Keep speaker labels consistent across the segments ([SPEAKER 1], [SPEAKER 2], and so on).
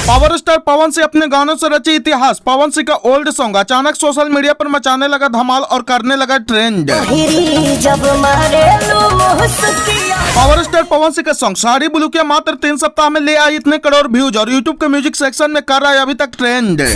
[SPEAKER 1] Power star Pawan Singh अपने गानों से रचे इतिहास। पवन सिंह का ओल्ड सॉन्ग अचानक सोशल मीडिया पर मचाने लगा धमाल और करने लगा trend. Power star Pawan Singh का सॉन्ग साड़ी बुलुकिया मात्र 3 सप्ताह में ले आई इतने करोड़ व्यूज और यूट्यूब के म्यूजिक सेक्शन में कर रहा है अभी तक ट्रेंड।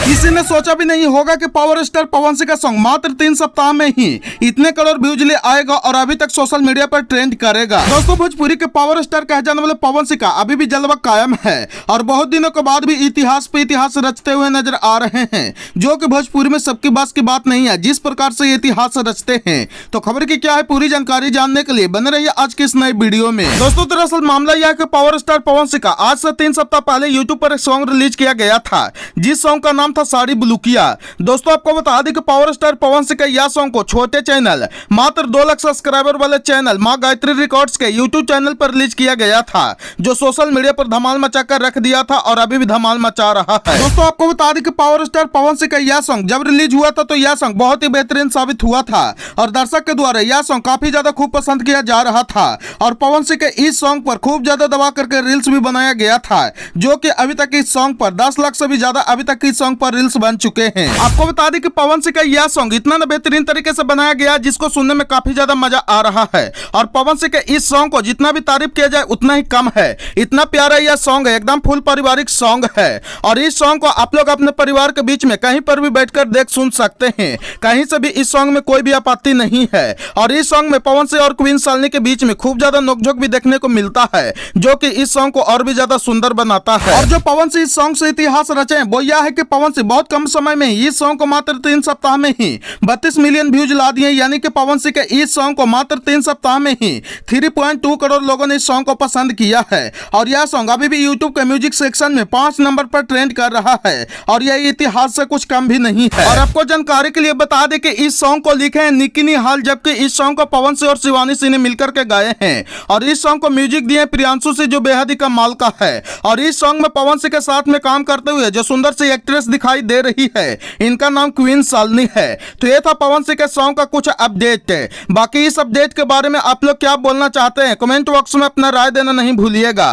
[SPEAKER 1] किसी ने सोचा भी नहीं होगा कि पावर स्टार पवन सिंह का सॉन्ग मात्र 3 सप्ताह में ही इतने करोड़ व्यूज ले आएगा और अभी तक सोशल मीडिया पर ट्रेंड करेगा। दोस्तों, भोजपुरी के पावर स्टार कहे जाने वाले पवन सिंह का अभी भी जलवा कायम है और बहुत दिनों के बाद भी इतिहास पे इतिहास रचते हुए नजर आ रहे हैं, जो कि भोजपुरी में सबकी बस की बात नहीं है जिस प्रकार से इतिहास रचते हैं। तो खबर की क्या है पूरी जानकारी जानने के लिए बने रहिए आज की इस नई वीडियो में। दोस्तों, दरअसल मामला यह है कि पावर स्टार पवन सिंह का आज से 3 सप्ताह पहले यूट्यूब पर एक सॉन्ग रिलीज किया गया था जिस सॉन्ग का नाम था साड़ी बुलुकिया। दोस्तों, आपको बता दें कि पावर स्टार पवन सिंह का यह सॉन्ग को छोटे चैनल मात्र 2 लाख सब्सक्राइबर वाले चैनल मां गायत्री रिकॉर्ड्स के यूट्यूब चैनल पर रिलीज किया गया था, जो सोशल मीडिया पर धमाल मचाकर रख दिया था और अभी भी धमाल मचा रहा है। दोस्तों, आपको बता दें कि पावर स्टार पवन सिंह का यह सॉन्ग जब रिलीज हुआ था तो यह सॉन्ग बहुत ही बेहतरीन साबित हुआ था और दर्शक के द्वारा यह सॉन्ग काफी ज्यादा खूब पसंद किया जा रहा था और पवन सिंह के इस सॉन्ग पर खूब ज्यादा दबा करके रील्स भी बनाया गया था, जो कि अभी तक इस सॉन्ग पर 10 लाख से भी ज्यादा अभी तक इस सॉन्ग पर रील्स बन चुके हैं। आपको बता दें कि पवन सिंह का यह सॉन्ग इतना बेहतरीन तरीके से बनाया गया जिसको सुनने में काफी ज्यादा मजा आ रहा है और पवन सिंह के इस सॉन्ग को जितना भी तारीफ किया जाए उतना ही कम है। इतना प्यारा यह सॉन्ग है, एकदम फुल पारिवारिक सॉन्ग है और इस सॉन्ग को आप लोग अपने परिवार के बीच में कहीं पर भी बैठकर देख सुन सकते हैं। कहीं से भी इस सॉन्ग में कोई भी आपत्ति नहीं है और इस सॉन्ग में पवन सिंह और क्वीन सालनी के बीच में खूब ज्यादा नोकझोंक भी देखने को मिलता है, जो कि इस सॉन्ग को और भी ज्यादा सुंदर बनाता है। और जो पवन सिंह इस सॉन्ग से इतिहास रचे वो यह है कि पवन सिंह बहुत कम समय में इस सॉन्ग को मात्र 3 सप्ताह में ही 32 मिलियन व्यूज ला दिए, यानी कि पवन सिंह के इस सॉन्ग को मात्र 3 सप्ताह में ही 3.2 करोड़ लोगों ने इस सॉन्ग को पसंद किया है और यह सॉन्ग अभी भी यूट्यूब के म्यूजिक सेक्शन में 5 नंबर पर ट्रेंड कर रहा है और यह इतिहास से कुछ कम भी नहीं है। और आपको जानकारी के लिए बता दें कि इस सॉन्ग को लिखे हैं निकी निहाल, जबकि इस सॉन्ग को पवन सिंह और शिवानी सिंह ने मिलकर के गाए हैं और इस सॉन्ग को म्यूजिक दिए प्रियांशु सिंह, जो बेहद ही कमाल का है। और इस सॉन्ग में पवन सिंह के साथ में काम करते हुए जो सुंदर सी एक्ट्रेस दिखाई दे रही है इनका नाम क्वीन सालनी है। तो ये था पवन सिंह के सॉन्ग का कुछ अपडेट। बाकी इस अपडेट के बारे में आप लोग क्या बोलना चाहते हैं कमेंट बॉक्स में अपना राय देना नहीं भूलिएगा।